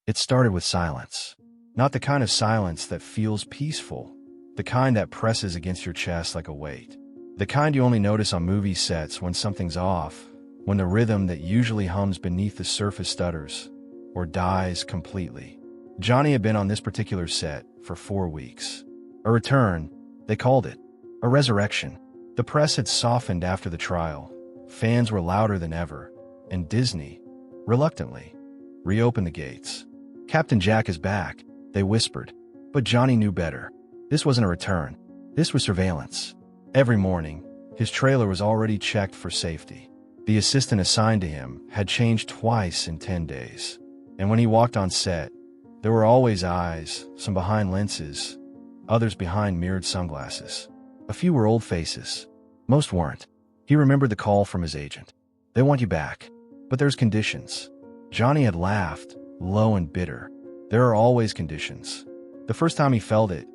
It started with silence. Not the kind of silence that feels peaceful, the kind that presses against your chest like a weight. The kind you only notice on movie sets when something's off, when the rhythm that usually hums beneath the surface stutters or dies completely. Johnny had been on this particular set for 4 weeks. A return, they called it. A resurrection. The press had softened after the trial. Fans were louder than ever, and Disney, reluctantly, reopened the gates. "Captain Jack is back," they whispered. But Johnny knew better. This wasn't a return. This was surveillance. Every morning, his trailer was already checked for safety. The assistant assigned to him had changed twice in 10 days. And when he walked on set, there were always eyes, some behind lenses, others behind mirrored sunglasses. A few were old faces. Most weren't. He remembered the call from his agent. "They want you back. But there's conditions." Johnny had laughed, low and bitter. There are always conditions. The first time he felt it,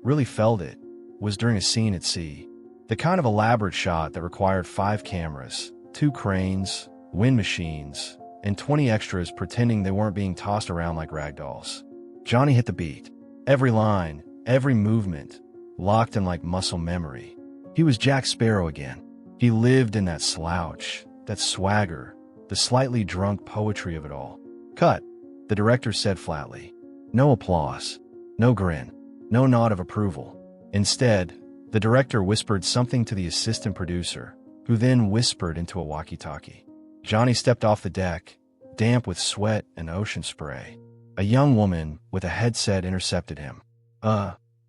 really felt it, was during a scene at sea. The kind of elaborate shot that required 5 cameras, 2 cranes, wind machines, and 20 extras pretending they weren't being tossed around like rag dolls. Johnny hit the beat. Every line, every movement, locked in like muscle memory. He was Jack Sparrow again. He lived in that slouch, that swagger, the slightly drunk poetry of it all. "Cut," the director said flatly. No applause, no grin, no nod of approval. Instead, the director whispered something to the assistant producer, who then whispered into a walkie-talkie. Johnny stepped off the deck, damp with sweat and ocean spray. A young woman with a headset intercepted him.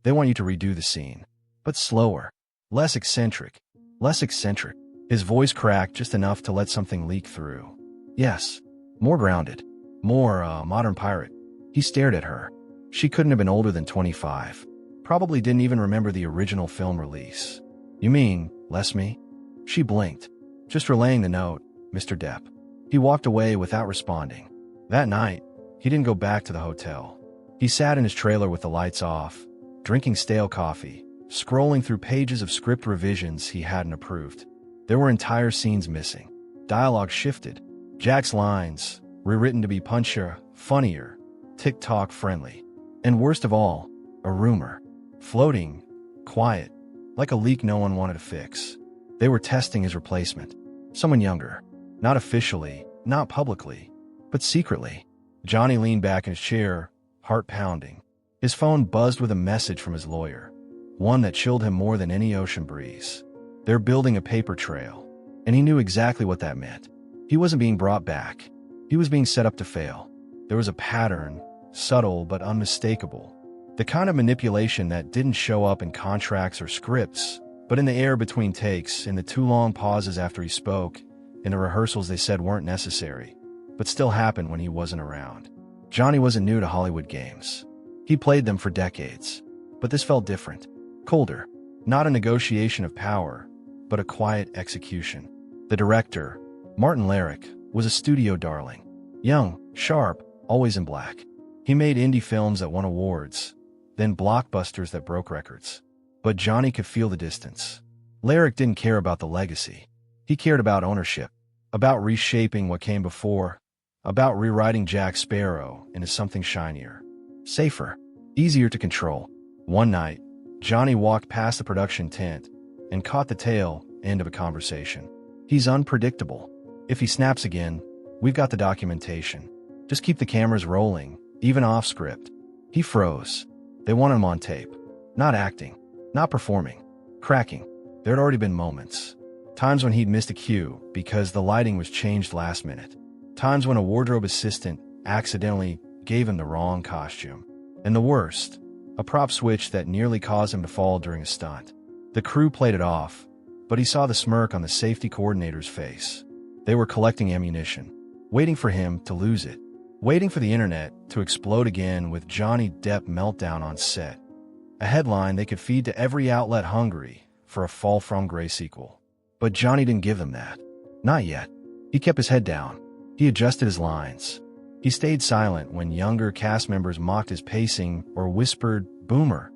They want you to redo the scene. But slower. Less eccentric. Less eccentric." His voice cracked just enough to let something leak through. "Yes. More grounded. More, modern pirate." He stared at her. She couldn't have been older than 25. Probably didn't even remember the original film release. "You mean, less me?" She blinked. "Just relaying the note, Mr. Depp." He walked away without responding. That night, he didn't go back to the hotel. He sat in his trailer with the lights off, drinking stale coffee, scrolling through pages of script revisions he hadn't approved. There were entire scenes missing. Dialogue shifted. Jack's lines, rewritten to be punchier, funnier, TikTok friendly. And worst of all, a rumor. Floating, quiet, like a leak no one wanted to fix. They were testing his replacement. Someone younger. Not officially, not publicly, but secretly. Johnny leaned back in his chair, heart pounding. His phone buzzed with a message from his lawyer. One that chilled him more than any ocean breeze. They're building a paper trail. And he knew exactly what that meant. He wasn't being brought back. He was being set up to fail. There was a pattern, subtle but unmistakable. The kind of manipulation that didn't show up in contracts or scripts, but in the air between takes, in the too long pauses after he spoke, in the rehearsals they said weren't necessary, but still happened when he wasn't around. Johnny wasn't new to Hollywood games. He played them for decades. But this felt different. Colder. Not a negotiation of power, but a quiet execution. The director, Martin Larrick, was a studio darling. Young, sharp, always in black. He made indie films that won awards, then blockbusters that broke records. But Johnny could feel the distance. Larrick didn't care about the legacy. He cared about ownership, about reshaping what came before, about rewriting Jack Sparrow into something shinier, safer, easier to control. One night, Johnny walked past the production tent and caught the tail end of a conversation. "He's unpredictable. If he snaps again, we've got the documentation. Just keep the cameras rolling, even off script." He froze. They wanted him on tape. Not acting. Not performing. Cracking. There had already been moments. Times when he'd missed a cue because the lighting was changed last minute. Times when a wardrobe assistant accidentally gave him the wrong costume. And the worst, a prop switch that nearly caused him to fall during a stunt. The crew played it off, but he saw the smirk on the safety coordinator's face. They were collecting ammunition, waiting for him to lose it, waiting for the internet to explode again with Johnny Depp meltdown on set. A headline they could feed to every outlet hungry for a Fall From Grace sequel. But Johnny didn't give them that. Not yet. He kept his head down. He adjusted his lines. He stayed silent when younger cast members mocked his pacing or whispered "boomer"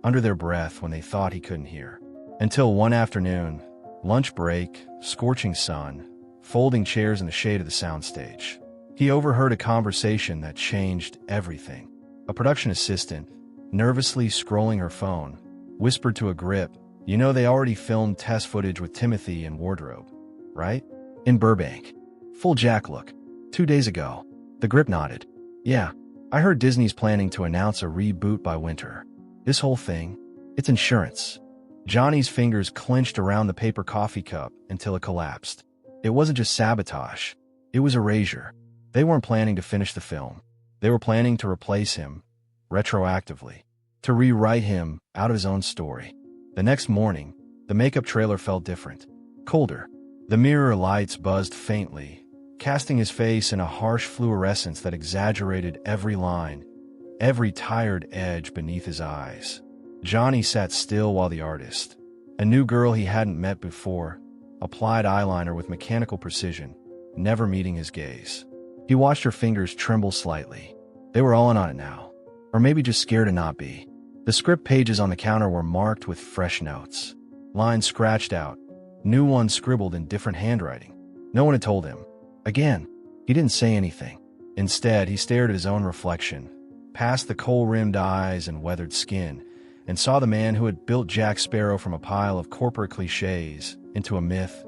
under their breath when they thought he couldn't hear. Until one afternoon, lunch break, scorching sun, folding chairs in the shade of the soundstage. He overheard a conversation that changed everything. A production assistant, nervously scrolling her phone, whispered to a grip, "You know they already filmed test footage with Timothy and Wardrobe, right? In Burbank. Full Jack look. 2 days ago." The grip nodded. "Yeah, I heard Disney's planning to announce a reboot by winter. This whole thing, it's insurance." Johnny's fingers clenched around the paper coffee cup until it collapsed. It wasn't just sabotage. It was erasure. They weren't planning to finish the film. They were planning to replace him, retroactively, to rewrite him out of his own story. The next morning, the makeup trailer felt different, colder. The mirror lights buzzed faintly, casting his face in a harsh fluorescence that exaggerated every line, every tired edge beneath his eyes. Johnny sat still while the artist, a new girl he hadn't met before, applied eyeliner with mechanical precision, never meeting his gaze. He watched her fingers tremble slightly. They were all in on it now, or maybe just scared to not be. The script pages on the counter were marked with fresh notes, lines scratched out, new ones scribbled in different handwriting. No one had told him. Again, he didn't say anything. Instead, he stared at his own reflection, past the kohl-rimmed eyes and weathered skin, and saw the man who had built Jack Sparrow from a pile of corporate cliches into a myth,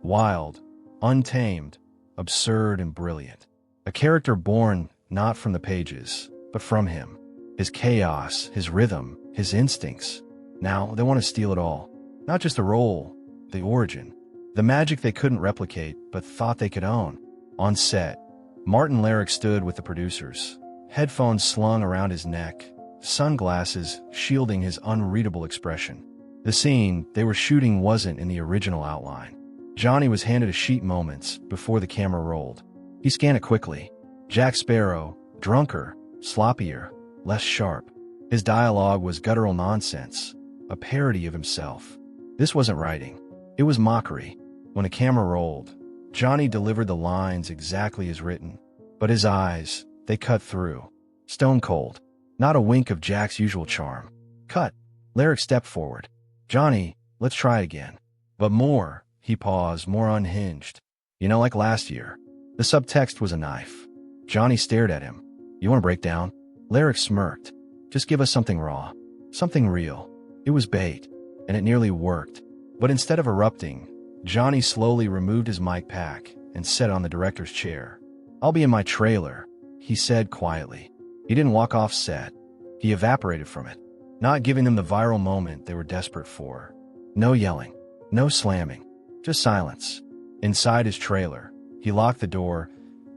wild, untamed, absurd, and brilliant. A character born not from the pages, but from him. His chaos, his rhythm, his instincts. Now they want to steal it all. Not just the role, the origin. The magic they couldn't replicate, but thought they could own. On set, Martin Larrick stood with the producers, headphones slung around his neck, sunglasses shielding his unreadable expression. The scene they were shooting wasn't in the original outline. Johnny was handed a sheet moments before the camera rolled. He scanned it quickly. Jack Sparrow, drunker, sloppier, less sharp. His dialogue was guttural nonsense, a parody of himself. This wasn't writing. It was mockery. When the camera rolled, Johnny delivered the lines exactly as written. But his eyes, they cut through. Stone cold. Not a wink of Jack's usual charm. "Cut." Larrick stepped forward. "Johnny, let's try again." "But more," he paused, more unhinged. "You know, like last year." The subtext was a knife. Johnny stared at him. "You want to break down?" Larrick smirked. "Just give us something raw. Something real." It was bait, and it nearly worked. But instead of erupting, Johnny slowly removed his mic pack and sat on the director's chair. "I'll be in my trailer," he said quietly. He didn't walk off set. He evaporated from it, not giving them the viral moment they were desperate for. No yelling, no slamming, just silence. Inside his trailer, he locked the door,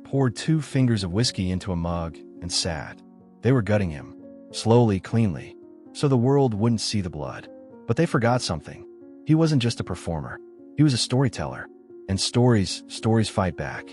poured 2 fingers of whiskey into a mug, and sat. They were gutting him, slowly, cleanly, so the world wouldn't see the blood. But they forgot something. He wasn't just a performer. He was a storyteller. And stories fight back.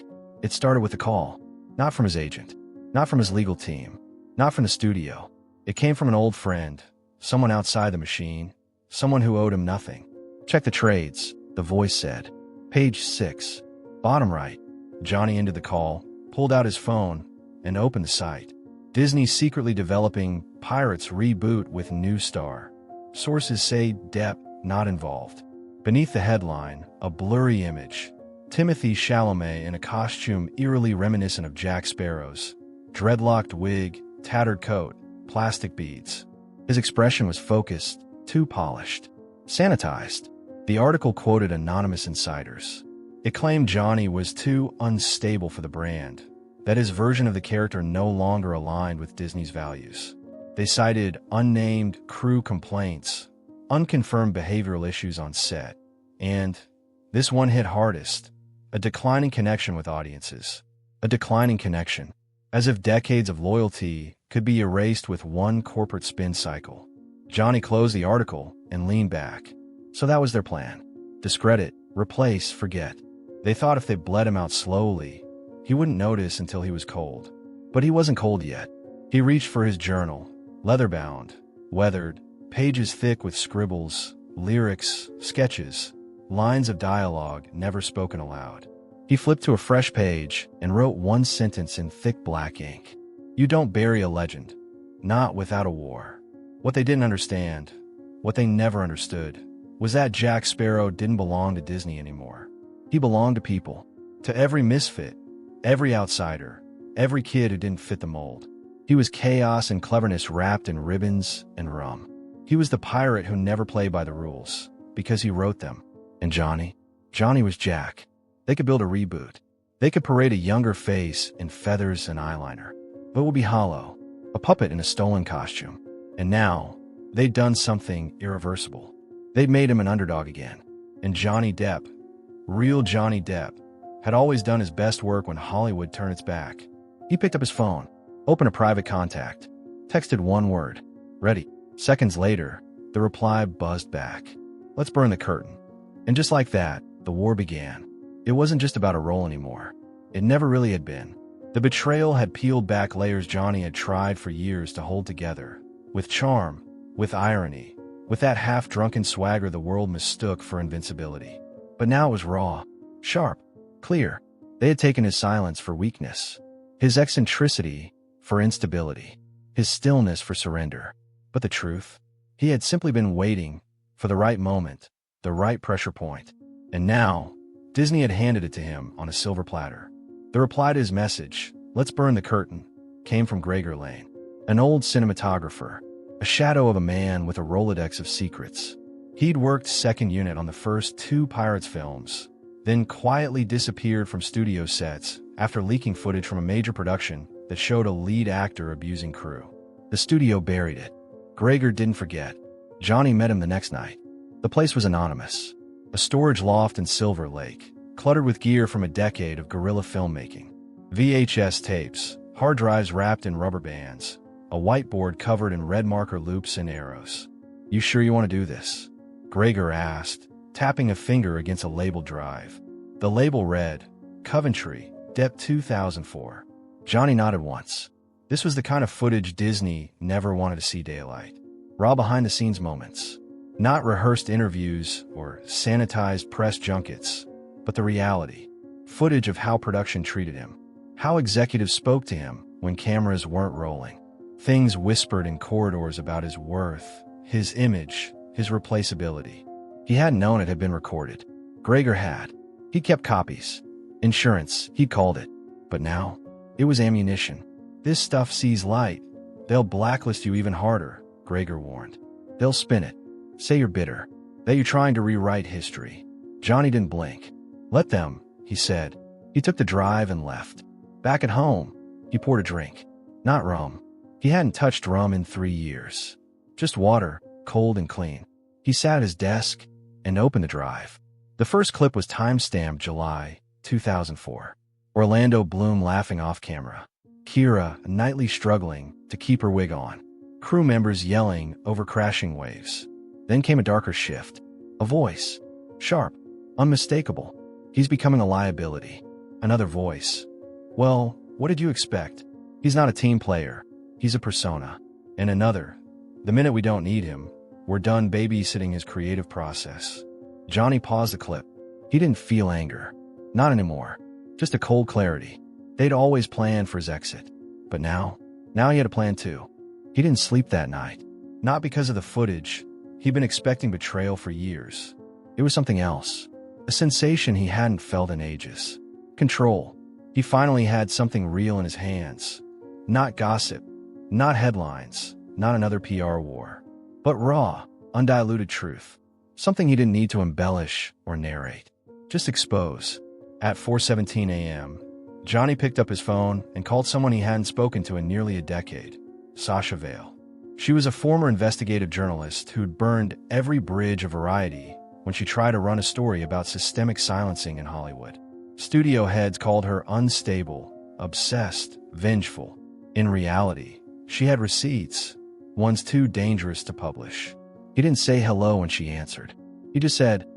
It started with a call, not from his agent, not from his legal team, not from the studio. It came from an old friend, someone outside the machine, someone who owed him nothing. "Check the trades," the voice said. "Page 6, bottom right." Johnny ended the call, pulled out his phone, and opened the site. Disney secretly developing Pirates reboot with new star. Sources say Depp not involved. Beneath the headline, a blurry image. Timothy Chalamet in a costume eerily reminiscent of Jack Sparrow's. Dreadlocked wig, tattered coat, plastic beads. His expression was focused, too polished. Sanitized. The article quoted anonymous insiders. It claimed Johnny was too unstable for the brand, that his version of the character no longer aligned with Disney's values. They cited unnamed crew complaints, unconfirmed behavioral issues on set, and, this one hit hardest, a declining connection with audiences. A declining connection, as if decades of loyalty could be erased with one corporate spin cycle. Johnny closed the article and leaned back. So that was their plan. Discredit, replace, forget. They thought if they bled him out slowly, he wouldn't notice until he was cold. But he wasn't cold yet. He reached for his journal, leather-bound, weathered, pages thick with scribbles, lyrics, sketches, lines of dialogue never spoken aloud. He flipped to a fresh page and wrote one sentence in thick black ink. "You don't bury a legend. Not without a war." What they didn't understand, what they never understood, was that Jack Sparrow didn't belong to Disney anymore. He belonged to people, to every misfit, Every outsider, every kid who didn't fit the mold. He was chaos and cleverness wrapped in ribbons and rum. He was the pirate who never played by the rules, because he wrote them. And Johnny? Johnny was Jack. They could build a reboot. They could parade a younger face in feathers and eyeliner. But it would be hollow, a puppet in a stolen costume. And now, they'd done something irreversible. They'd made him an underdog again. And Johnny Depp, real Johnny Depp, had always done his best work when Hollywood turned its back. He picked up his phone, opened a private contact, texted one word, "Ready." Seconds later, the reply buzzed back, "Let's burn the curtain." And just like that, the war began. It wasn't just about a role anymore. It never really had been. The betrayal had peeled back layers Johnny had tried for years to hold together, with charm, with irony, with that half-drunken swagger the world mistook for invincibility. But now it was raw, sharp, clear. They had taken his silence for weakness, his eccentricity for instability, his stillness for surrender. But the truth? He had simply been waiting for the right moment, the right pressure point. And now, Disney had handed it to him on a silver platter. The reply to his message, "Let's burn the curtain," came from Gregor Lane, an old cinematographer, a shadow of a man with a Rolodex of secrets. He'd worked second unit on the first 2 Pirates films, then quietly disappeared from studio sets after leaking footage from a major production that showed a lead actor abusing crew. The studio buried it. Gregor didn't forget. Johnny met him the next night. The place was anonymous. A storage loft in Silver Lake, cluttered with gear from a decade of guerrilla filmmaking. VHS tapes, hard drives wrapped in rubber bands, a whiteboard covered in red marker loops and arrows. "You sure you want to do this?" Gregor asked, tapping a finger against a labeled drive. The label read, "Coventry, Depp 2004. Johnny nodded once. This was the kind of footage Disney never wanted to see daylight. Raw behind-the-scenes moments. Not rehearsed interviews or sanitized press junkets, but the reality. Footage of how production treated him. How executives spoke to him when cameras weren't rolling. Things whispered in corridors about his worth, his image, his replaceability. He hadn't known it had been recorded. Gregor had. He kept copies. Insurance, he called it. But now, it was ammunition. "This stuff sees light. They'll blacklist you even harder," Gregor warned. "They'll spin it. Say you're bitter. That you're trying to rewrite history." Johnny didn't blink. "Let them," he said. He took the drive and left. Back at home, he poured a drink. Not rum. He hadn't touched rum in 3 years. Just water, cold and clean. He sat at his desk and opened the drive. The first clip was time-stamped July 2004. Orlando Bloom laughing off camera. Kira nightly struggling to keep her wig on. Crew members yelling over crashing waves. Then came a darker shift. A voice. Sharp. Unmistakable. "He's becoming a liability." Another voice. "Well, what did you expect? He's not a team player. He's a persona." And another. "The minute we don't need him, we're done babysitting his creative process." Johnny paused the clip. He didn't feel anger. Not anymore. Just a cold clarity. They'd always planned for his exit. But now he had a plan too. He didn't sleep that night. Not because of the footage. He'd been expecting betrayal for years. It was something else. A sensation he hadn't felt in ages. Control. He finally had something real in his hands. Not gossip. Not headlines. Not another PR war. But raw, undiluted truth. Something he didn't need to embellish or narrate. Just expose. At 4:17 a.m., Johnny picked up his phone and called someone he hadn't spoken to in nearly a decade. Sasha Vale. She was a former investigative journalist who'd burned every bridge of Variety when she tried to run a story about systemic silencing in Hollywood. Studio heads called her unstable, obsessed, vengeful. In reality, she had receipts, ones too dangerous to publish. He didn't say hello when she answered. He just said,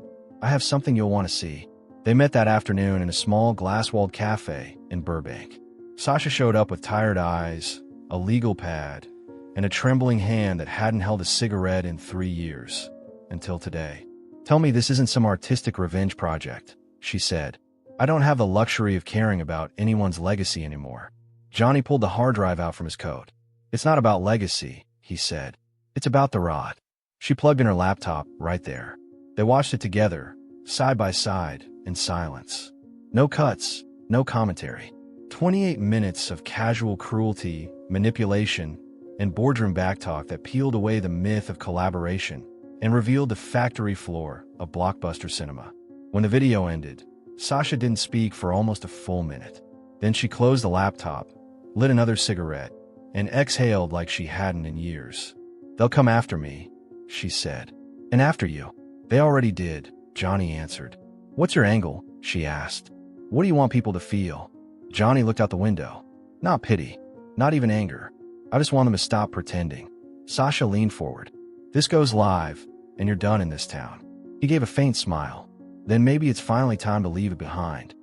"I have something you'll want to see." They met that afternoon in a small glass-walled cafe in Burbank. Sasha showed up with tired eyes, a legal pad, and a trembling hand that hadn't held a cigarette in 3 years. Until today. "Tell me this isn't some artistic revenge project," she said. "I don't have the luxury of caring about anyone's legacy anymore." Johnny pulled the hard drive out from his coat. "It's not about legacy," he said. "It's about the rod." She plugged in her laptop right there. They watched it together, side by side, in silence. No cuts, no commentary. 28 minutes of casual cruelty, manipulation, and boardroom backtalk that peeled away the myth of collaboration and revealed the factory floor of blockbuster cinema. When the video ended, Sasha didn't speak for almost a full minute. Then she closed the laptop, lit another cigarette, and exhaled like she hadn't in years. "They'll come after me," she said. "And after you." "They already did," Johnny answered. "What's your angle?" she asked. "What do you want people to feel?" Johnny looked out the window. "Not pity, not even anger. I just want them to stop pretending." Sasha leaned forward. "This goes live, and you're done in this town." He gave a faint smile. "Then maybe it's finally time to leave it behind."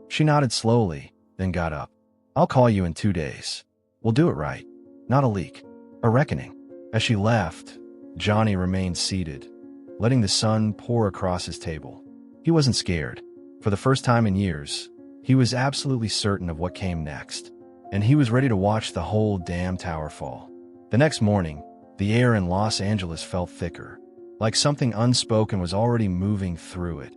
She nodded slowly, then got up. "I'll call you in 2 days. We'll do it right. Not a leak. A reckoning." As she left, Johnny remained seated, letting the sun pour across his table. He wasn't scared. For the first time in years, he was absolutely certain of what came next, and he was ready to watch the whole damn tower fall. The next morning, the air in Los Angeles felt thicker, like something unspoken was already moving through it.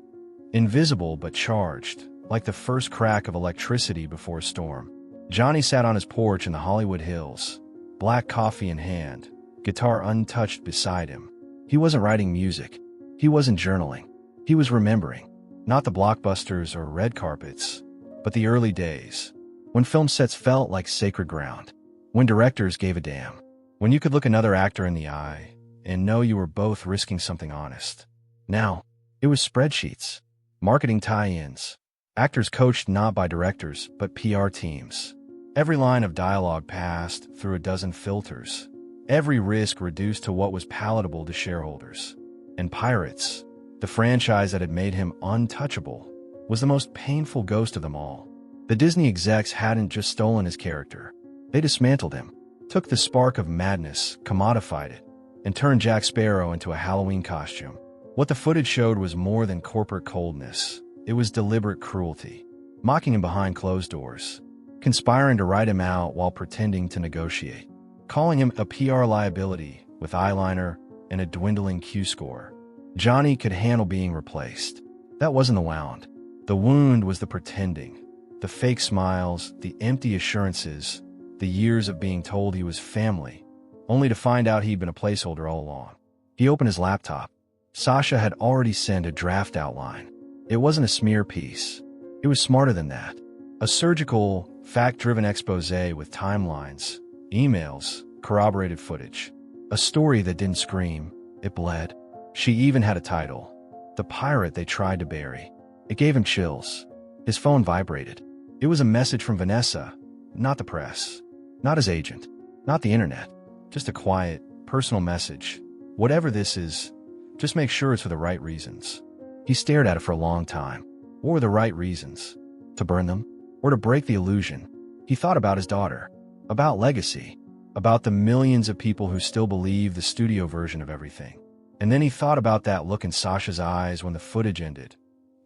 Invisible but charged, like the first crack of electricity before a storm. Johnny sat on his porch in the Hollywood Hills, black coffee in hand, guitar untouched beside him. He wasn't writing music. He wasn't journaling. He was remembering. Not the blockbusters or red carpets, but the early days, when film sets felt like sacred ground, when directors gave a damn, when you could look another actor in the eye and know you were both risking something honest. Now, it was spreadsheets, marketing tie-ins, actors coached not by directors but PR teams. Every line of dialogue passed through a dozen filters, every risk reduced to what was palatable to shareholders. And Pirates, the franchise that had made him untouchable, was the most painful ghost of them all. The Disney execs hadn't just stolen his character. They dismantled him, took the spark of madness, commodified it, and turned Jack Sparrow into a Halloween costume. What the footage showed was more than corporate coldness. It was deliberate cruelty, mocking him behind closed doors, conspiring to write him out while pretending to negotiate, calling him a PR liability with eyeliner and a dwindling Q-score. Johnny could handle being replaced. That wasn't the wound. The wound was the pretending, the fake smiles, the empty assurances, the years of being told he was family, only to find out he'd been a placeholder all along. He opened his laptop. Sasha had already sent a draft outline. It wasn't a smear piece. It was smarter than that. A surgical, fact-driven exposé with timelines, emails, corroborated footage. A story that didn't scream, it bled. She even had a title, The Pirate They Tried to Bury. It gave him chills. His phone vibrated. It was a message from Vanessa, not the press, not his agent, not the internet. Just a quiet, personal message. "Whatever this is, just make sure it's for the right reasons." He stared at it for a long time. What were the right reasons? To burn them? Or to break the illusion? He thought about his daughter, about legacy, about the millions of people who still believe the studio version of everything. And then he thought about that look in Sasha's eyes when the footage ended.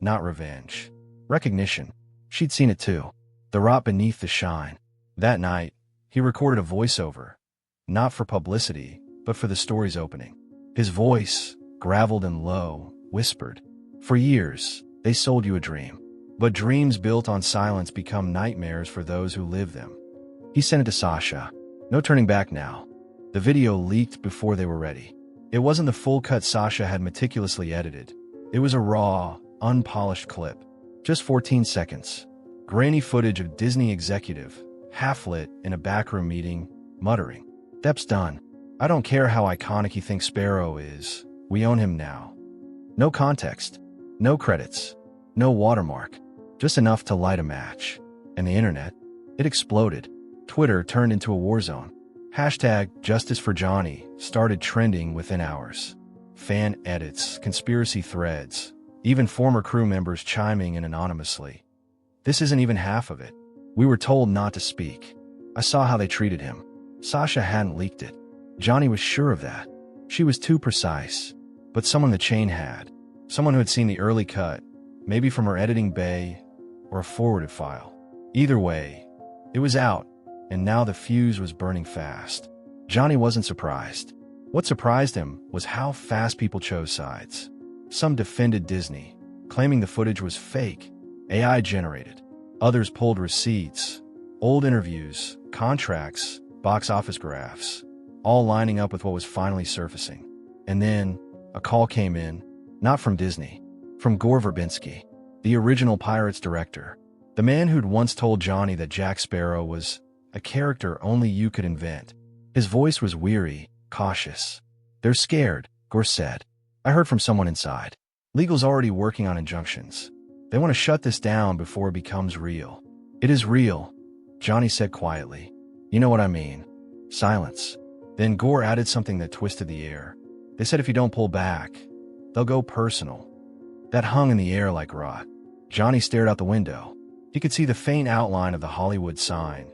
Not revenge. Recognition. She'd seen it too. The rot beneath the shine. That night, he recorded a voiceover. Not for publicity, but for the story's opening. His voice, graveled and low, whispered, "For years, they sold you a dream. But dreams built on silence become nightmares for those who live them." He sent it to Sasha. No turning back now. The video leaked before they were ready. It wasn't the full cut Sasha had meticulously edited. It was a raw, unpolished clip. Just 14 seconds. Grainy footage of Disney executive, half-lit in a backroom meeting, muttering, "Depp's done. I don't care how iconic he thinks Sparrow is. We own him now." No context. No credits. No watermark. Just enough to light a match. And the internet? It exploded. Twitter turned into a war zone. Hashtag Justice for Johnny started trending within hours. Fan edits, conspiracy threads, even former crew members chiming in anonymously. "This isn't even half of it. We were told not to speak. I saw how they treated him." Sasha hadn't leaked it. Johnny was sure of that. She was too precise. But someone the chain had. Someone who had seen the early cut, maybe from her editing bay or a forwarded file. Either way, it was out, and now the fuse was burning fast. Johnny wasn't surprised. What surprised him was how fast people chose sides. Some defended Disney, claiming the footage was fake, AI generated. Others pulled receipts, Old interviews, contracts, box office graphs, all lining up with what was finally surfacing. And then, a call came in, not from Disney, from Gore Verbinski, the original Pirates director, the man who'd once told Johnny that Jack Sparrow was a character only you could invent. His voice was weary, cautious. "They're scared," Gore said. "I heard from someone inside. Legal's already working on injunctions. They want to shut this down before it becomes real." "It is real," Johnny said quietly. "You know what I mean." Silence. Then Gore added something that twisted the air. "They said if you don't pull back, they'll go personal." That hung in the air like rot. Johnny stared out the window. He could see the faint outline of the Hollywood sign,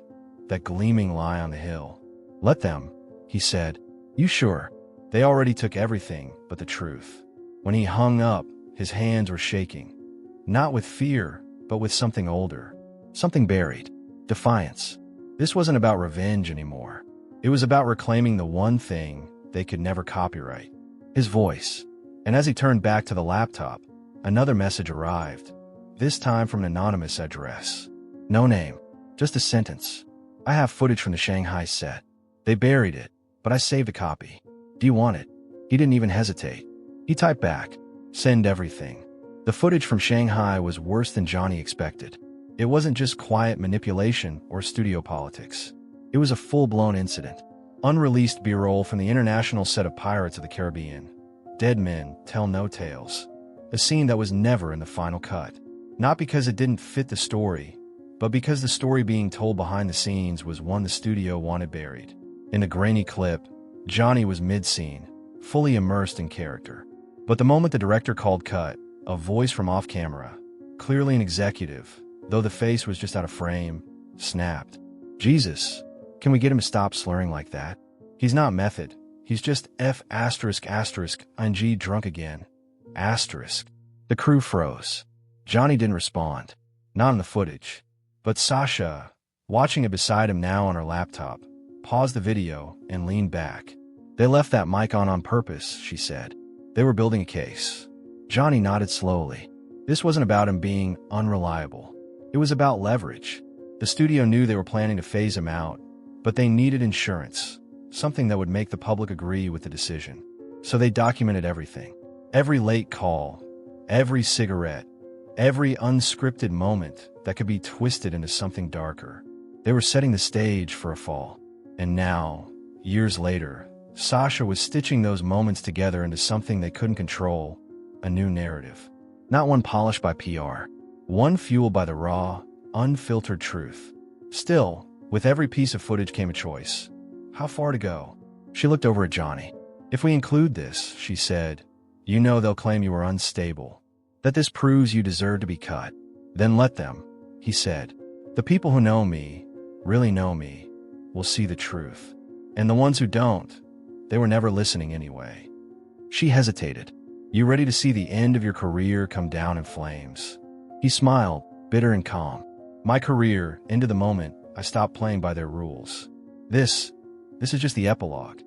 that gleaming lie on the hill. "Let them," he said. "You sure? They already took everything but the truth." When he hung up, his hands were shaking. Not with fear, but with something older. Something buried. Defiance. This wasn't about revenge anymore. It was about reclaiming the one thing they could never copyright. His voice. And as he turned back to the laptop, another message arrived. This time from an anonymous address. No name. Just a sentence. "I have footage from the Shanghai set. They buried it, but I saved a copy. Do you want it?" He didn't even hesitate. He typed back, "Send everything." The footage from Shanghai was worse than Johnny expected. It wasn't just quiet manipulation or studio politics. It was a full-blown incident. Unreleased B-roll from the international set of Pirates of the Caribbean. Dead men tell no tales. A scene that was never in the final cut. Not because it didn't fit the story, but because the story being told behind the scenes was one the studio wanted buried. In the grainy clip, Johnny was mid-scene, fully immersed in character. But the moment the director called cut, a voice from off-camera, clearly an executive, though the face was just out of frame, snapped. "Jesus, can we get him to stop slurring like that? He's not method. He's just ing drunk again. Asterisk." The crew froze. Johnny didn't respond. Not in the footage. But Sasha, watching it beside him now on her laptop, paused the video and leaned back. "They left that mic on purpose," she said. "They were building a case." Johnny nodded slowly. This wasn't about him being unreliable. It was about leverage. The studio knew they were planning to phase him out, but they needed insurance, something that would make the public agree with the decision. So they documented everything. Every late call, every cigarette, every unscripted moment that could be twisted into something darker. They were setting the stage for a fall. And now, years later, Sasha was stitching those moments together into something they couldn't control, a new narrative. Not one polished by PR, one fueled by the raw, unfiltered truth. Still, with every piece of footage came a choice. How far to go? She looked over at Johnny. "If we include this," she said, "you know they'll claim you were unstable. That this proves you deserve to be cut." "Then let them," he said. "The people who know me, really know me, will see the truth. And the ones who don't, they were never listening anyway." She hesitated. "You ready to see the end of your career come down in flames?" He smiled, bitter and calm. "My career, into the moment I stopped playing by their rules. This is just the epilogue."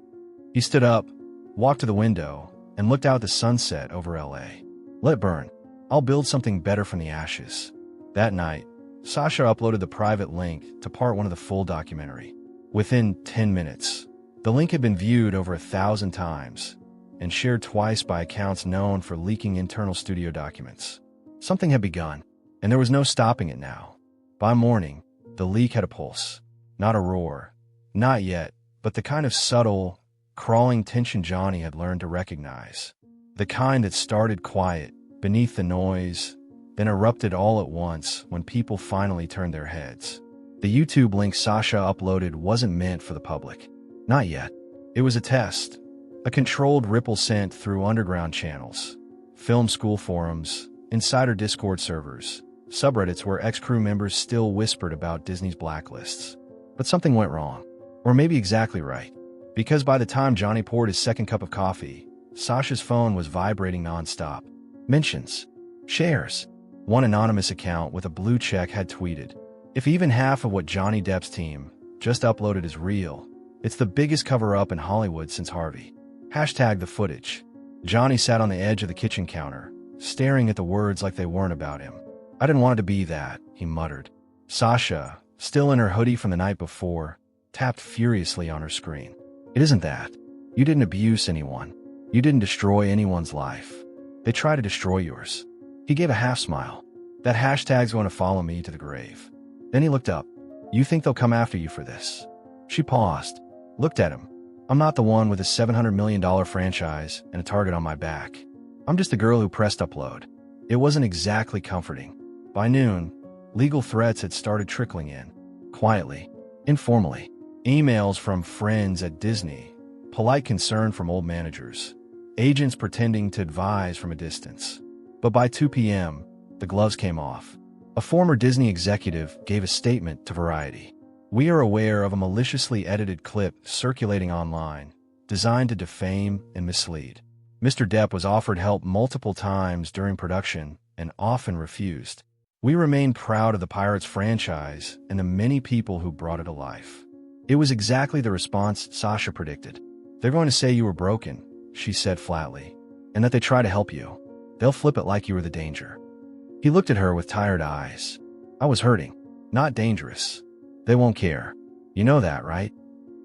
He stood up, walked to the window, and looked out at the sunset over LA. "Let it burn. I'll build something better from the ashes." That night, Sasha uploaded the private link to part 1 of the full documentary. Within 10 minutes, the link had been viewed over 1,000 times and shared twice by accounts known for leaking internal studio documents. Something had begun, and there was no stopping it now. By morning, the leak had a pulse. Not a roar. Not yet, but the kind of subtle, crawling tension Johnny had learned to recognize. The kind that started quiet, beneath the noise, then erupted all at once when people finally turned their heads. The YouTube link Sasha uploaded wasn't meant for the public. Not yet. It was a test. A controlled ripple sent through underground channels, film school forums, insider Discord servers, subreddits where ex-crew members still whispered about Disney's blacklists. But something went wrong. Or maybe exactly right. Because by the time Johnny poured his second cup of coffee, Sasha's phone was vibrating nonstop. Mentions. Shares. One anonymous account with a blue check had tweeted, "If even half of what Johnny Depp's team just uploaded is real, it's the biggest cover-up in Hollywood since Harvey." # the footage. Johnny sat on the edge of the kitchen counter, staring at the words like they weren't about him. "I didn't want it to be that," he muttered. Sasha, still in her hoodie from the night before, tapped furiously on her screen. It isn't that. You didn't abuse anyone. You didn't destroy anyone's life. They tried to destroy yours. He gave a half smile. That hashtag's going to follow me to the grave. Then he looked up. You think they'll come after you for this? She paused, looked at him. I'm not the one with a $700 million franchise and a target on my back. I'm just the girl who pressed upload. It wasn't exactly comforting. By noon, legal threats had started trickling in. Quietly, informally. Emails from friends at Disney, polite concern from old managers, agents pretending to advise from a distance. But by 2 p.m., the gloves came off. A former Disney executive gave a statement to Variety. We are aware of a maliciously edited clip circulating online, designed to defame and mislead. Mr. Depp was offered help multiple times during production and often refused. We remain proud of the Pirates franchise and the many people who brought it to life. It was exactly the response Sasha predicted. They're going to say you were broken, she said flatly, and that they try to help you. They'll flip it like you were the danger. He looked at her with tired eyes. I was hurting, not dangerous. They won't care. You know that, right?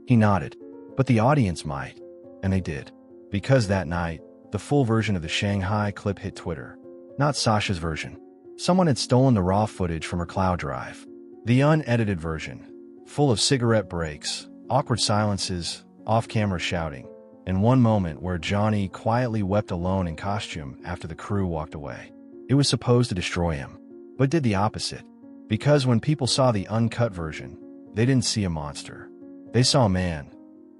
He nodded. But the audience might. And they did. Because that night, the full version of the Shanghai clip hit Twitter. Not Sasha's version. Someone had stolen the raw footage from her cloud drive. The unedited version, full of cigarette breaks, awkward silences, off-camera shouting, and one moment where Johnny quietly wept alone in costume after the crew walked away. It was supposed to destroy him, but did the opposite. Because when people saw the uncut version, they didn't see a monster. They saw a man.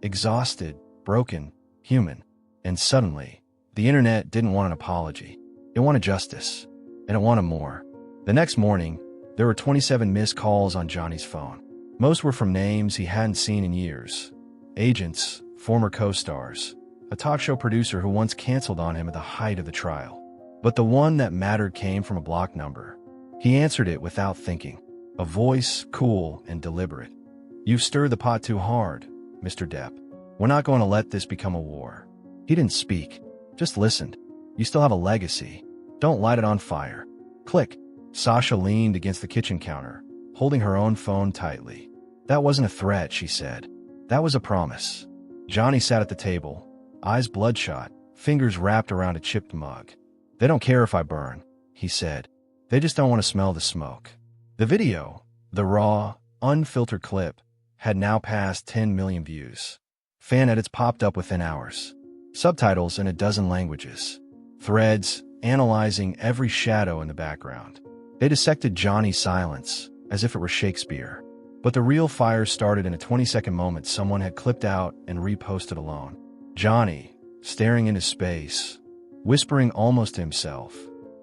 Exhausted, broken, human. And suddenly, the internet didn't want an apology. It wanted justice. And it wanted more. The next morning, there were 27 missed calls on Johnny's phone. Most were from names he hadn't seen in years. Agents, former co-stars, a talk show producer who once canceled on him at the height of the trial. But the one that mattered came from a blocked number. He answered it without thinking. A voice, cool and deliberate. You've stirred the pot too hard, Mr. Depp. We're not going to let this become a war. He didn't speak, just listened. You still have a legacy. Don't light it on fire. Click. Sasha leaned against the kitchen counter, holding her own phone tightly. That wasn't a threat, she said. That was a promise. Johnny sat at the table, eyes bloodshot, fingers wrapped around a chipped mug. They don't care if I burn, he said. They just don't want to smell the smoke. The video, the raw, unfiltered clip, had now passed 10 million views. Fan edits popped up within hours. Subtitles in a dozen languages. Threads analyzing every shadow in the background. They dissected Johnny's silence as if it were Shakespeare. But the real fire started in a 20-second moment someone had clipped out and reposted alone. Johnny, staring into space, whispering almost to himself.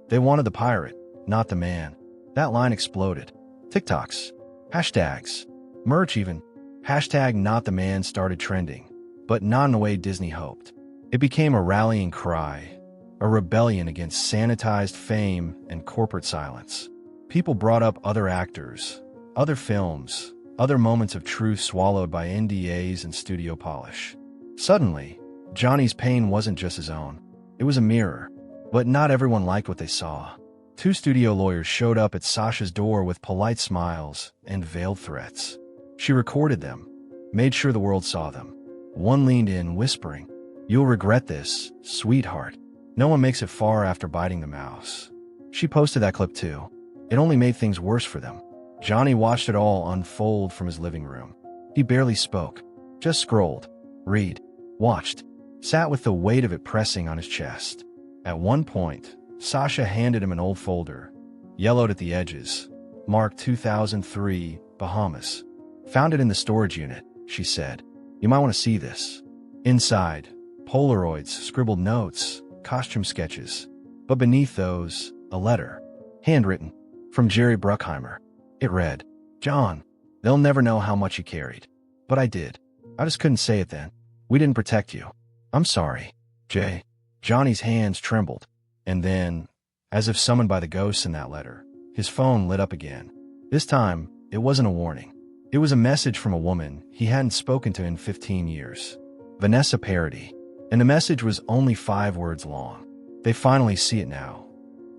They wanted the pirate, not the man. That line exploded. TikToks, hashtags, merch even. Hashtag not the man started trending, but not in the way Disney hoped. It became a rallying cry, a rebellion against sanitized fame and corporate silence. People brought up other actors, other films, other moments of truth swallowed by NDAs and studio polish. Suddenly, Johnny's pain wasn't just his own. It was a mirror. But not everyone liked what they saw. 2 studio lawyers showed up at Sasha's door with polite smiles and veiled threats. She recorded them, made sure the world saw them. One leaned in, whispering, "You'll regret this, sweetheart. No one makes it far after biting the mouse." She posted that clip too. It only made things worse for them. Johnny watched it all unfold from his living room. He barely spoke, just scrolled, read, watched, sat with the weight of it pressing on his chest. At one point, Sasha handed him an old folder, yellowed at the edges, marked 2003, Bahamas. "Found it in the storage unit," she said. "You might want to see this." Inside, Polaroids, scribbled notes, costume sketches. But beneath those, a letter, handwritten, from Jerry Bruckheimer. It read, "John, they'll never know how much you carried. But I did. I just couldn't say it then. We didn't protect you. I'm sorry, Jay." Johnny's hands trembled. And then, as if summoned by the ghosts in that letter, his phone lit up again. This time, it wasn't a warning. It was a message from a woman he hadn't spoken to in 15 years. Vanessa Parody. And the message was only 5 words long. "They finally see it now."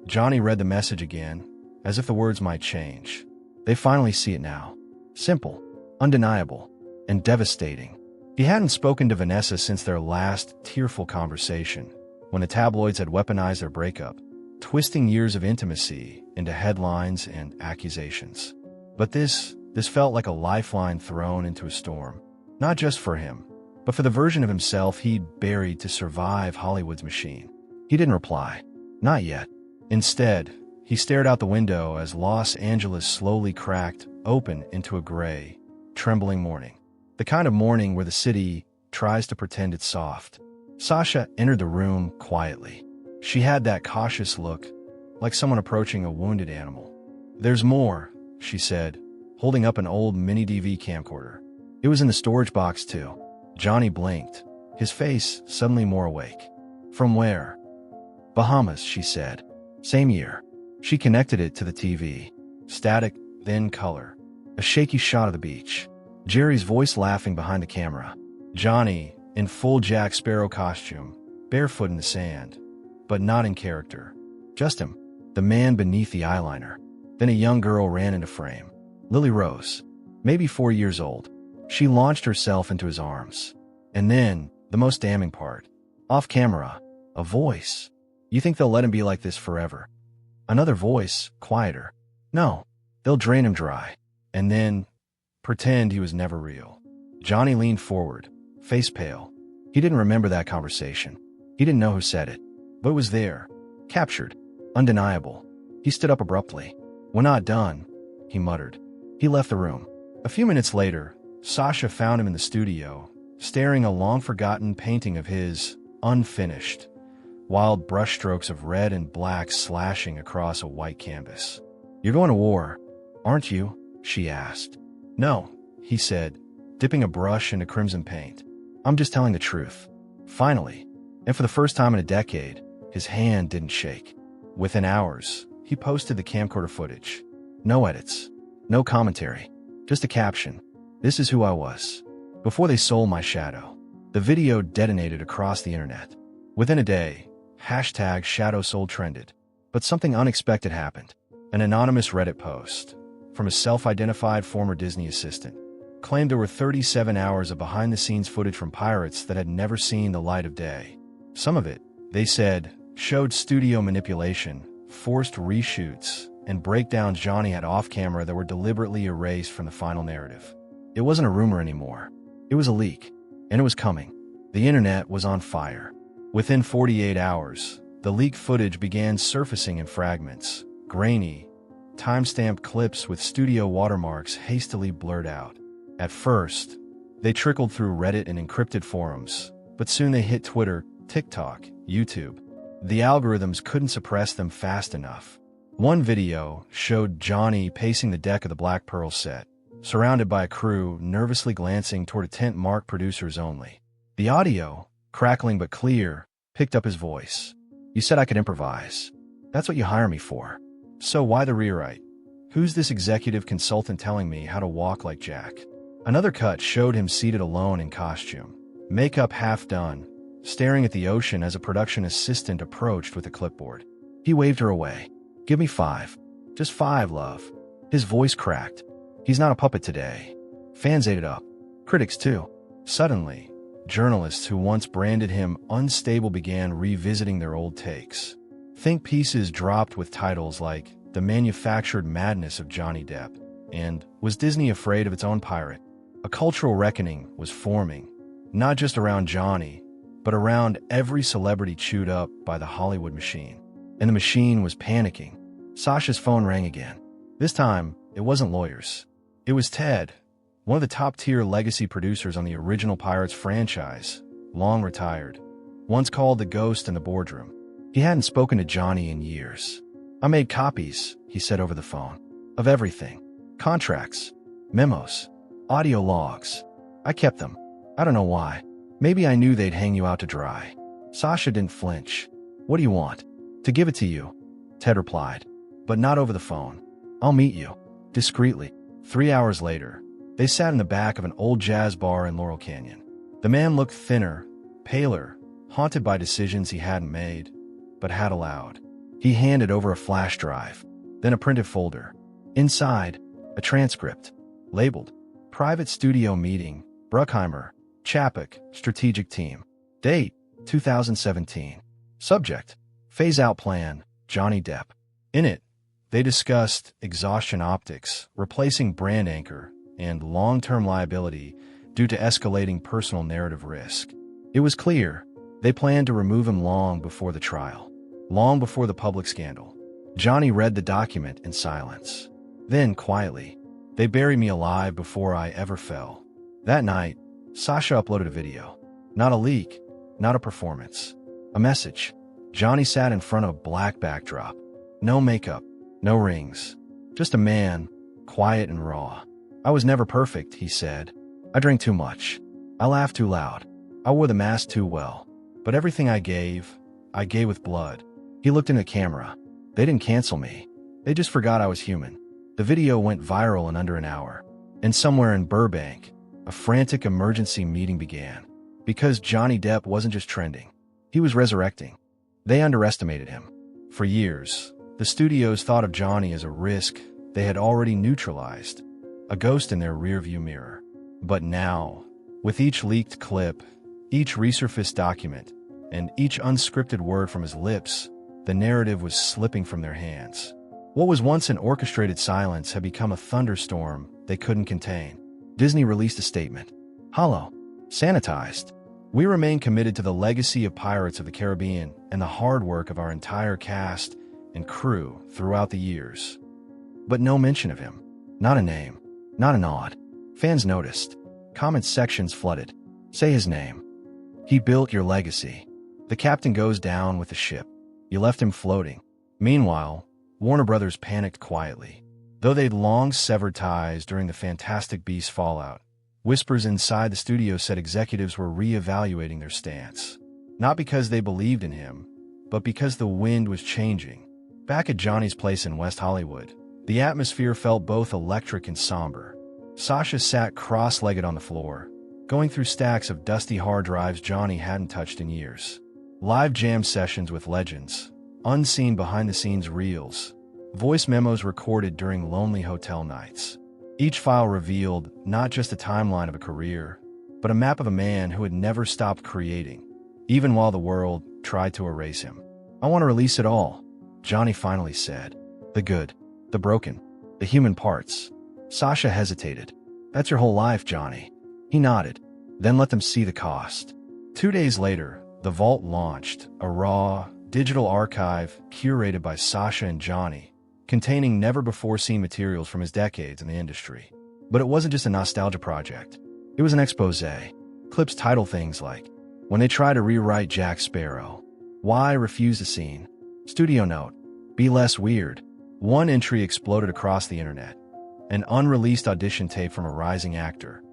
Johnny read the message again, as if the words might change. "They finally see it now. Simple, undeniable, and devastating. He hadn't spoken to Vanessa since their last tearful conversation, when the tabloids had weaponized their breakup, twisting years of intimacy into headlines and accusations. But this felt like a lifeline thrown into a storm, not just for him, but for the version of himself he'd buried to survive Hollywood's machine. He didn't reply. Not yet. Instead, he stared out the window as Los Angeles slowly cracked open into a gray, trembling morning. The kind of morning where the city tries to pretend it's soft. Sasha entered the room quietly. She had that cautious look, like someone approaching a wounded animal. "There's more," she said, holding up an old mini-DV camcorder. It was in the storage box, too. Johnny blinked, his face suddenly more awake. "From where?" "Bahamas," she said. "Same year." She connected it to the TV. Static, then color. A shaky shot of the beach. Jerry's voice laughing behind the camera. Johnny, in full Jack Sparrow costume, barefoot in the sand, but not in character. Just him, the man beneath the eyeliner. Then a young girl ran into frame. Lily Rose, maybe 4 years old. She launched herself into his arms. And then, the most damning part. Off camera, a voice. "You think they'll let him be like this forever?" Another voice, quieter. "No, they'll drain him dry. And then, pretend he was never real." Johnny leaned forward, face pale. He didn't remember that conversation. He didn't know who said it. But it was there. Captured. Undeniable. He stood up abruptly. "We're not done," he muttered. He left the room. A few minutes later, Sasha found him in the studio, staring a long-forgotten painting of his, unfinished. Wild brushstrokes of red and black slashing across a white canvas. "You're going to war, aren't you?" she asked. "No," he said, dipping a brush into crimson paint. "I'm just telling the truth." Finally, and for the first time in a decade, his hand didn't shake. Within hours, he posted the camcorder footage. No edits, no commentary, just a caption. "This is who I was before they sold my shadow." The video detonated across the internet. Within a day, #ShadowSold trended. But something unexpected happened. An anonymous Reddit post from a self-identified former Disney assistant claimed there were 37 hours of behind-the-scenes footage from pirates that had never seen the light of day. Some of it, they said, showed studio manipulation, forced reshoots, and breakdowns Johnny had off-camera that were deliberately erased from the final narrative. It wasn't a rumor anymore. It was a leak, and it was coming. The internet was on fire. Within 48 hours, the leaked footage began surfacing in fragments, grainy, time-stamped clips with studio watermarks hastily blurred out. At first, they trickled through Reddit and encrypted forums, but soon they hit Twitter, TikTok, YouTube. The algorithms couldn't suppress them fast enough. One video showed Johnny pacing the deck of the Black Pearl set, surrounded by a crew nervously glancing toward a tent marked producers only. The audio, crackling but clear, picked up his voice. "You said I could improvise. That's what you hire me for. So why the rewrite? Who's this executive consultant telling me how to walk like Jack?" Another cut showed him seated alone in costume, makeup half done, staring at the ocean as a production assistant approached with a clipboard. He waved her away. "Give me 5. Just 5, love." His voice cracked. He's not a puppet today. Fans ate it up. Critics, too. Suddenly, journalists who once branded him unstable began revisiting their old takes. Think pieces dropped with titles like "The Manufactured Madness of Johnny Depp" and "Was Disney Afraid of Its Own Pirate?" A cultural reckoning was forming, not just around Johnny, but around every celebrity chewed up by the Hollywood machine. And the machine was panicking. Sasha's phone rang again. This time, it wasn't lawyers. It was Ted, one of the top-tier legacy producers on the original Pirates franchise, long retired, once called the ghost in the boardroom. He hadn't spoken to Johnny in years. "I made copies," he said over the phone, "of everything. Contracts, memos, audio logs. I kept them. I don't know why. Maybe I knew they'd hang you out to dry." Sasha didn't flinch. "What do you want?" "To give it to you," Ted replied. "But not over the phone. I'll meet you." Discreetly. 3 hours later, they sat in the back of an old jazz bar in Laurel Canyon. The man looked thinner, paler, haunted by decisions he hadn't made, but had allowed. He handed over a flash drive, then a printed folder. Inside, a transcript. Labeled, Private Studio Meeting, Bruckheimer, Chapek, Strategic Team. Date, 2017. Subject, Phase-Out Plan, Johnny Depp. In it, they discussed exhaustion optics, replacing brand anchor, and long-term liability due to escalating personal narrative risk. It was clear they planned to remove him long before the trial, long before the public scandal. Johnny read the document in silence. Then, quietly, they buried me alive before I ever fell. That night, Sasha uploaded a video. Not a leak, not a performance. A message. Johnny sat in front of a black backdrop. No makeup, no rings. Just a man, quiet and raw. I was never perfect, he said. I drank too much. I laughed too loud. I wore the mask too well. But everything I gave with blood. He looked in the camera. They didn't cancel me. They just forgot I was human. The video went viral in under an hour. And somewhere in Burbank, a frantic emergency meeting began. Because Johnny Depp wasn't just trending. He was resurrecting. They underestimated him. For years, the studios thought of Johnny as a risk they had already neutralized, a ghost in their rearview mirror. But now, with each leaked clip, each resurfaced document, and each unscripted word from his lips, the narrative was slipping from their hands. What was once an orchestrated silence had become a thunderstorm they couldn't contain. Disney released a statement. Hollow. Sanitized. We remain committed to the legacy of Pirates of the Caribbean and the hard work of our entire cast and crew throughout the years. But no mention of him. Not a name. Not a nod. Fans noticed. Comment sections flooded. Say his name. He built your legacy. The captain goes down with the ship. You left him floating. Meanwhile, Warner Brothers panicked quietly. Though they'd long severed ties during the Fantastic Beasts fallout, whispers inside the studio said executives were re-evaluating their stance. Not because they believed in him, but because the wind was changing. Back at Johnny's place in West Hollywood, the atmosphere felt both electric and somber. Sasha sat cross-legged on the floor, going through stacks of dusty hard drives Johnny hadn't touched in years. Live jam sessions with legends, unseen behind-the-scenes reels, voice memos recorded during lonely hotel nights. Each file revealed not just a timeline of a career, but a map of a man who had never stopped creating, even while the world tried to erase him. I want to release it all, Johnny finally said. The good, the broken, the human parts. Sasha hesitated. That's your whole life, Johnny. He nodded, then let them see the cost. 2 days later, the Vault launched, a raw, digital archive curated by Sasha and Johnny, containing never-before-seen materials from his decades in the industry. But it wasn't just a nostalgia project. It was an expose. Clips title things like, When They Try to Rewrite Jack Sparrow, Why Refuse a Scene, Studio Note, Be Less Weird. One entry exploded across the internet. An unreleased audition tape from a rising actor.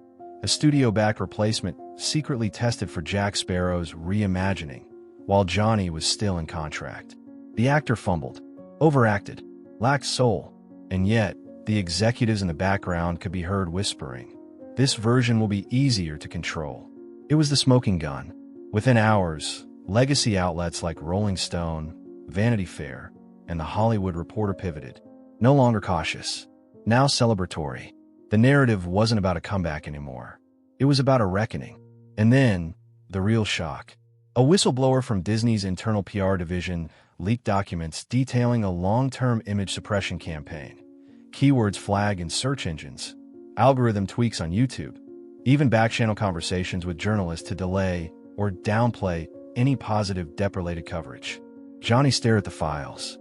A studio-backed replacement secretly tested for Jack Sparrow's reimagining, while Johnny was still in contract. The actor fumbled, overacted, lacked soul, and yet, the executives in the background could be heard whispering, "This version will be easier to control." It was the smoking gun. Within hours, legacy outlets like Rolling Stone, Vanity Fair, and The Hollywood Reporter pivoted. No longer cautious, now celebratory. The narrative wasn't about a comeback anymore. It was about a reckoning. And then, the real shock. A whistleblower from Disney's internal PR division leaked documents detailing a long-term image suppression campaign, keywords flagged in search engines, algorithm tweaks on YouTube, even back-channel conversations with journalists to delay or downplay any positive Depp-related coverage. Johnny stared at the files.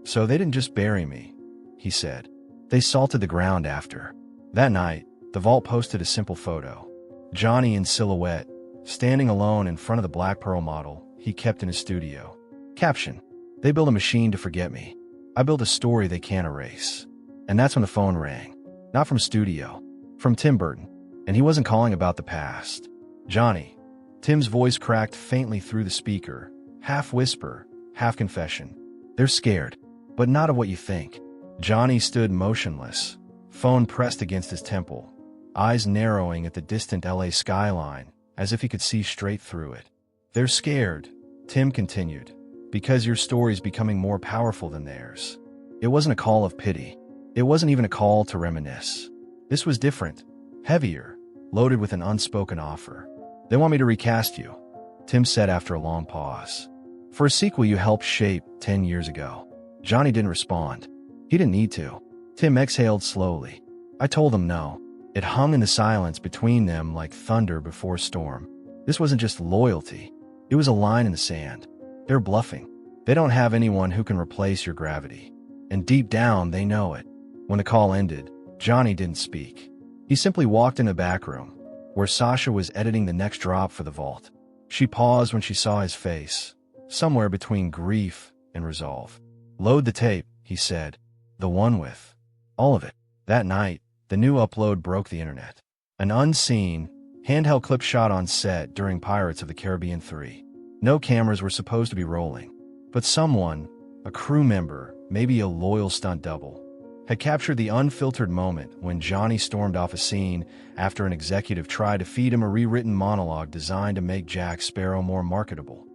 So they didn't just bury me, he said. They salted the ground after. That night, the Vault posted a simple photo. Johnny in silhouette, standing alone in front of the Black Pearl model he kept in his studio. Caption, "They built a machine to forget me. I built a story they can't erase." And that's when the phone rang. Not from studio, from Tim Burton. And he wasn't calling about the past. "Johnny." Tim's voice cracked faintly through the speaker, half whisper, half confession. "They're scared, but not of what you think." Johnny stood motionless, phone pressed against his temple, eyes narrowing at the distant LA skyline, as if he could see straight through it. "They're scared," Tim continued, "because your story's becoming more powerful than theirs." It wasn't a call of pity. It wasn't even a call to reminisce. This was different, heavier, loaded with an unspoken offer. "They want me to recast you," Tim said after a long pause. "For a sequel you helped shape 10 years ago." Johnny didn't respond. He didn't need to. Tim exhaled slowly. "I told them no." It hung in the silence between them like thunder before a storm. This wasn't just loyalty. It was a line in the sand. They're bluffing. They don't have anyone who can replace your gravity. And deep down, they know it. When the call ended, Johnny didn't speak. He simply walked in the back room, where Sasha was editing the next drop for the vault. She paused when she saw his face, somewhere between grief and resolve. "Load the tape," he said. "The one with all of it." That night, the new upload broke the internet. An unseen, handheld clip shot on set during Pirates of the Caribbean 3. No cameras were supposed to be rolling, but someone, a crew member, maybe a loyal stunt double, had captured the unfiltered moment when Johnny stormed off a scene after an executive tried to feed him a rewritten monologue designed to make Jack Sparrow more marketable.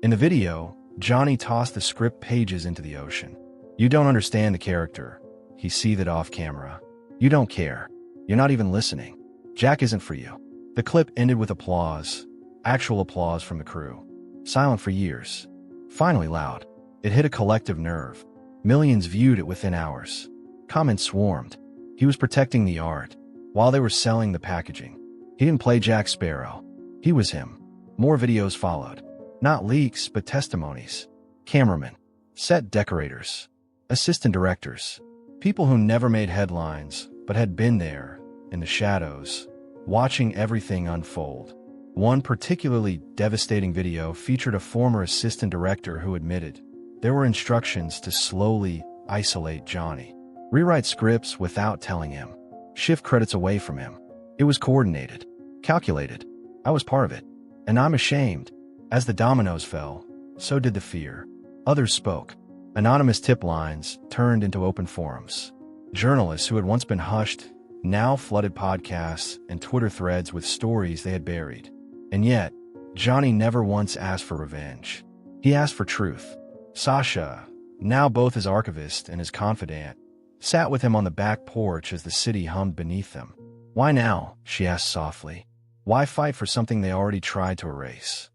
In the video, Johnny tossed the script pages into the ocean. "You don't understand the character," he seethed off camera. "You don't care. You're not even listening. Jack isn't for you." The clip ended with applause, actual applause from the crew. Silent for years. Finally loud. It hit a collective nerve. Millions viewed it within hours. Comments swarmed. He was protecting the art, while they were selling the packaging. He didn't play Jack Sparrow. He was him. More videos followed. Not leaks, but testimonies. Cameramen, set decorators, assistant directors, people who never made headlines, but had been there, in the shadows, watching everything unfold. One particularly devastating video featured a former assistant director who admitted there were instructions to slowly isolate Johnny. Rewrite scripts without telling him. Shift credits away from him. It was coordinated. Calculated. I was part of it. And I'm ashamed. As the dominoes fell, so did the fear. Others spoke. Anonymous tip lines turned into open forums. Journalists who had once been hushed now flooded podcasts and Twitter threads with stories they had buried. And yet, Johnny never once asked for revenge. He asked for truth. Sasha, now both his archivist and his confidant, sat with him on the back porch as the city hummed beneath them. "Why now?" she asked softly. "Why fight for something they already tried to erase?"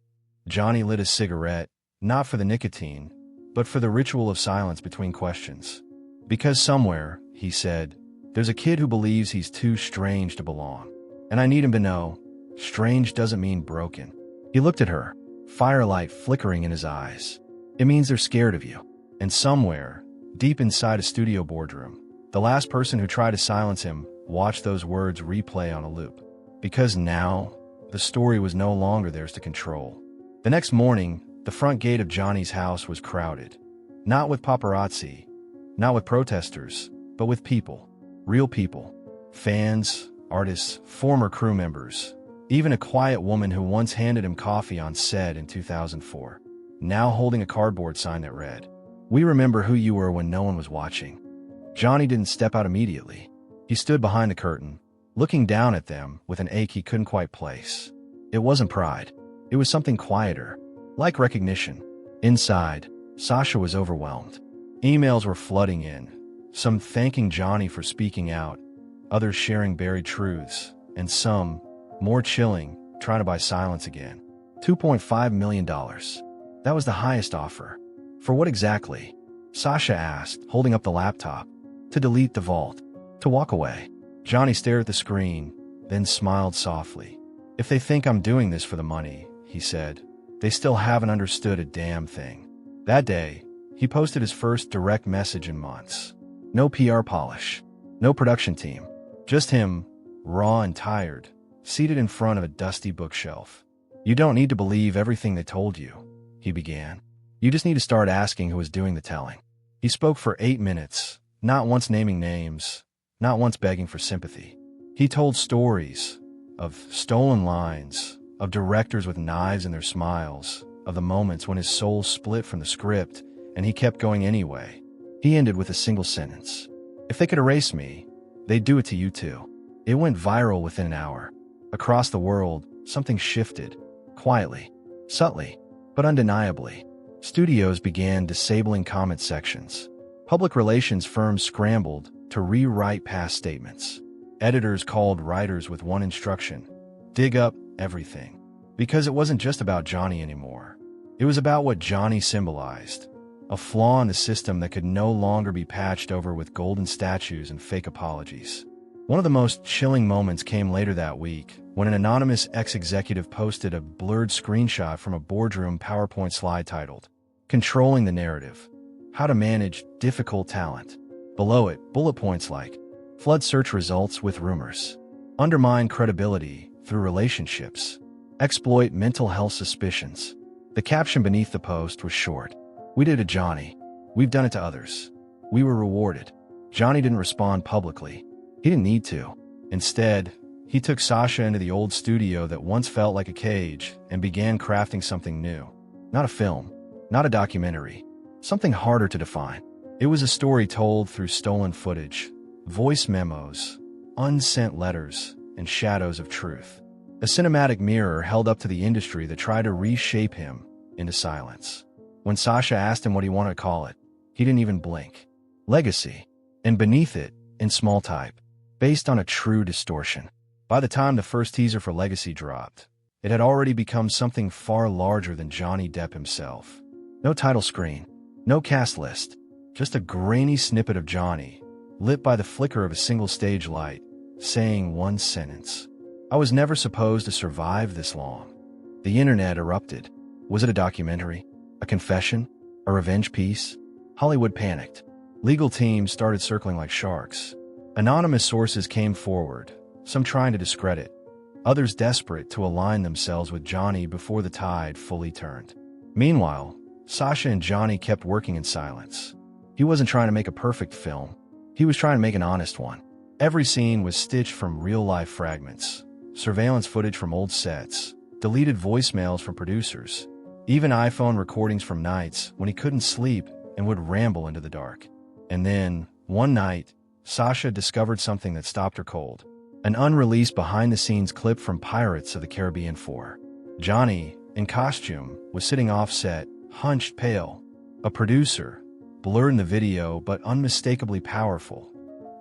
Johnny lit a cigarette, not for the nicotine, but for the ritual of silence between questions. "Because somewhere," he said, "there's a kid who believes he's too strange to belong. And I need him to know, strange doesn't mean broken." He looked at her, firelight flickering in his eyes. "It means they're scared of you." And somewhere, deep inside a studio boardroom, the last person who tried to silence him watched those words replay on a loop. Because now, the story was no longer theirs to control. The next morning, the front gate of Johnny's house was crowded. Not with paparazzi, not with protesters, but with people. Real people. Fans, artists, former crew members. Even a quiet woman who once handed him coffee on set in 2004. Now holding a cardboard sign that read, "We remember who you were when no one was watching." Johnny didn't step out immediately. He stood behind the curtain, looking down at them with an ache he couldn't quite place. It wasn't pride. It was something quieter, like recognition. Inside, Sasha was overwhelmed. Emails were flooding in, some thanking Johnny for speaking out, others sharing buried truths, and some, more chilling, trying to buy silence again. $2.5 million. That was the highest offer. For what exactly? Sasha asked, holding up the laptop. To delete the vault. To walk away. Johnny stared at the screen, then smiled softly. "If they think I'm doing this for the money," he said, "they still haven't understood a damn thing." That day, he posted his first direct message in months. No PR polish. No production team. Just him, raw and tired, seated in front of a dusty bookshelf. "You don't need to believe everything they told you," he began. "You just need to start asking who is doing the telling." He spoke for 8 minutes, not once naming names, not once begging for sympathy. He told stories of stolen lines, of directors with knives in their smiles, of the moments when his soul split from the script and he kept going anyway. He ended with a single sentence. "If they could erase me, they'd do it to you too." It went viral within an hour. Across the world, something shifted, quietly, subtly, but undeniably. Studios began disabling comment sections. Public relations firms scrambled to rewrite past statements. Editors called writers with one instruction: dig up everything. Because it wasn't just about Johnny anymore. It was about what Johnny symbolized: a flaw in the system that could no longer be patched over with golden statues and fake apologies. One of the most chilling moments came later that week, when an anonymous ex-executive posted a blurred screenshot from a boardroom PowerPoint slide titled, "Controlling the Narrative: How to Manage Difficult Talent." Below it, bullet points like, flood search results with rumors, undermine credibility through relationships, exploit mental health suspicions. The caption beneath the post was short: "We did it to Johnny. We've done it to others. We were rewarded." Johnny didn't respond publicly. He didn't need to. Instead, he took Sasha into the old studio that once felt like a cage and began crafting something new. Not a film, not a documentary, something harder to define. It was a story told through stolen footage, voice memos, unsent letters, and shadows of truth. A cinematic mirror held up to the industry that tried to reshape him into silence. When Sasha asked him what he wanted to call it, he didn't even blink. Legacy. And beneath it, in small type, based on a true distortion. By the time the first teaser for Legacy dropped, it had already become something far larger than Johnny Depp himself. No title screen, no cast list, just a grainy snippet of Johnny, lit by the flicker of a single stage light, saying one sentence: "I was never supposed to survive this long." The internet erupted. Was it a documentary? A confession? A revenge piece? Hollywood panicked. Legal teams started circling like sharks. Anonymous sources came forward, some trying to discredit, others desperate to align themselves with Johnny before the tide fully turned. Meanwhile, Sasha and Johnny kept working in silence. He wasn't trying to make a perfect film. He was trying to make an honest one. Every scene was stitched from real-life fragments, surveillance footage from old sets, deleted voicemails from producers, even iPhone recordings from nights when he couldn't sleep and would ramble into the dark. And then, one night, Sasha discovered something that stopped her cold. An unreleased behind-the-scenes clip from Pirates of the Caribbean 4. Johnny, in costume, was sitting off-set, hunched pale. A producer, blurred in the video but unmistakably powerful,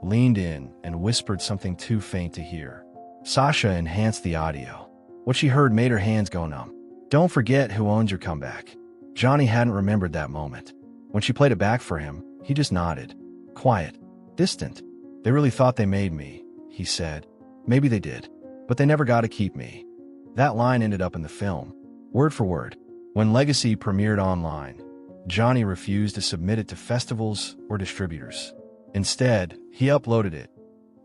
leaned in and whispered something too faint to hear. Sasha enhanced the audio. What she heard made her hands go numb. "Don't forget who owns your comeback." Johnny hadn't remembered that moment. When she played it back for him, he just nodded. Quiet. Distant. "They really thought they made me," he said. "Maybe they did, but they never got to keep me." That line ended up in the film, word for word. When Legacy premiered online, Johnny refused to submit it to festivals or distributors. Instead, he uploaded it,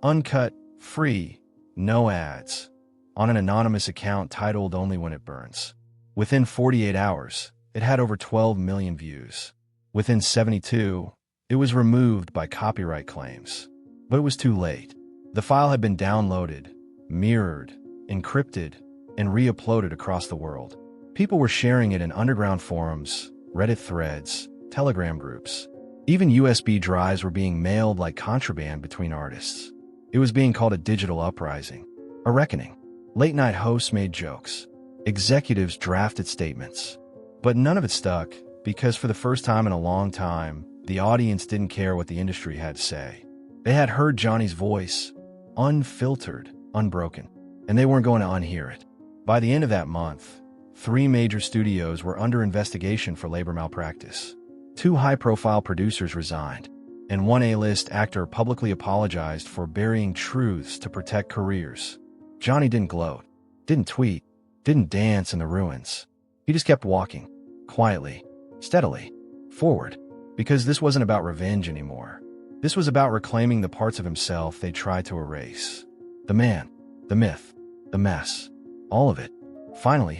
uncut, free, no ads, on an anonymous account titled "Only When It Burns." Within 48 hours, it had over 12 million views. Within 72, it was removed by copyright claims. But it was too late. The file had been downloaded, mirrored, encrypted, and re-uploaded across the world. People were sharing it in underground forums, Reddit threads, Telegram groups. Even USB drives were being mailed like contraband between artists. It was being called a digital uprising, a reckoning. Late-night hosts made jokes. Executives drafted statements. But none of it stuck, because for the first time in a long time, the audience didn't care what the industry had to say. They had heard Johnny's voice, unfiltered, unbroken, and they weren't going to unhear it. By the end of that month, 3 major studios were under investigation for labor malpractice. 2 high-profile producers resigned, and 1 A-list actor publicly apologized for burying truths to protect careers. Johnny didn't gloat, didn't tweet, didn't dance in the ruins. He just kept walking, quietly, steadily, forward, because this wasn't about revenge anymore. This was about reclaiming the parts of himself they tried to erase. The man, the myth, the mess, all of it. Finally,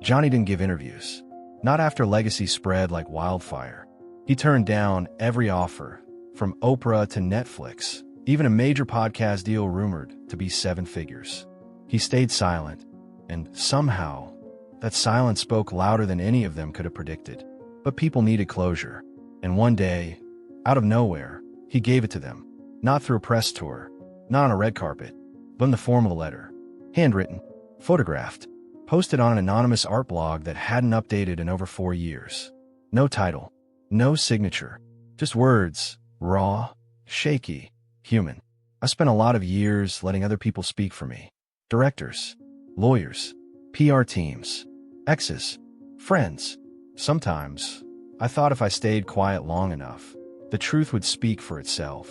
Johnny didn't give interviews. Not after Legacy spread like wildfire. He turned down every offer, from Oprah to Netflix, even a major podcast deal rumored to be 7 figures. He stayed silent, and somehow, that silence spoke louder than any of them could have predicted. But people needed closure, and one day, out of nowhere, he gave it to them. Not through a press tour, not on a red carpet, but in the form of a letter. Handwritten, photographed, posted on an anonymous art blog that hadn't updated in over 4 years. No title, no signature, just words, raw, shaky, human. I spent a lot of years letting other people speak for me. Directors, lawyers, PR teams, exes, friends. Sometimes, I thought if I stayed quiet long enough, the truth would speak for itself.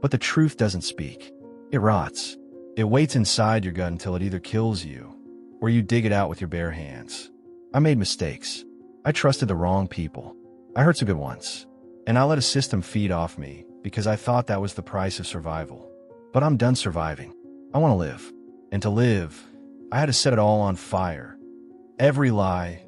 But the truth doesn't speak. It rots. It waits inside your gut until it either kills you, or you dig it out with your bare hands. I made mistakes. I trusted the wrong people. I hurt some good ones. And I let a system feed off me because I thought that was the price of survival. But I'm done surviving. I want to live. And to live, I had to set it all on fire. Every lie,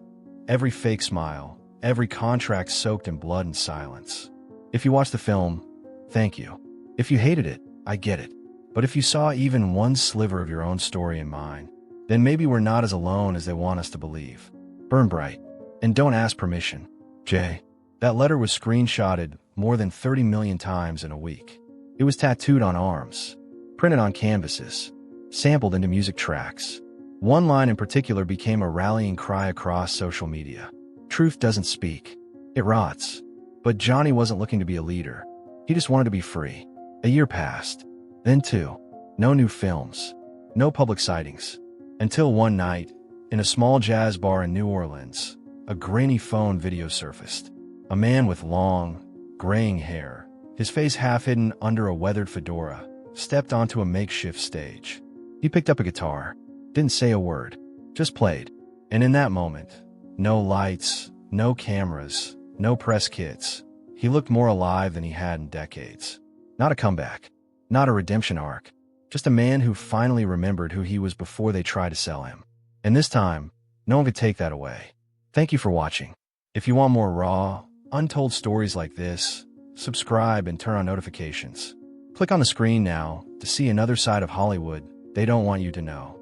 every fake smile, every contract soaked in blood and silence. If you watched the film, thank you. If you hated it, I get it. But if you saw even one sliver of your own story in mine, then maybe we're not as alone as they want us to believe. Burn bright. And don't ask permission. Jay. That letter was screenshotted more than 30 million times in a week. It was tattooed on arms, printed on canvases, sampled into music tracks. One line in particular became a rallying cry across social media. Truth doesn't speak. It rots. But Johnny wasn't looking to be a leader. He just wanted to be free. A year passed. Then two. No new films. No public sightings. Until one night, in a small jazz bar in New Orleans, a grainy phone video surfaced. A man with long, graying hair, his face half hidden under a weathered fedora, stepped onto a makeshift stage. He picked up a guitar, didn't say a word, just played. And in that moment, no lights, no cameras, no press kits, he looked more alive than he had in decades. Not a comeback, not a redemption arc, just a man who finally remembered who he was before they tried to sell him. And this time, no one could take that away. Thank you for watching. If you want more raw, untold stories like this, subscribe and turn on notifications. Click on the screen now to see another side of Hollywood they don't want you to know.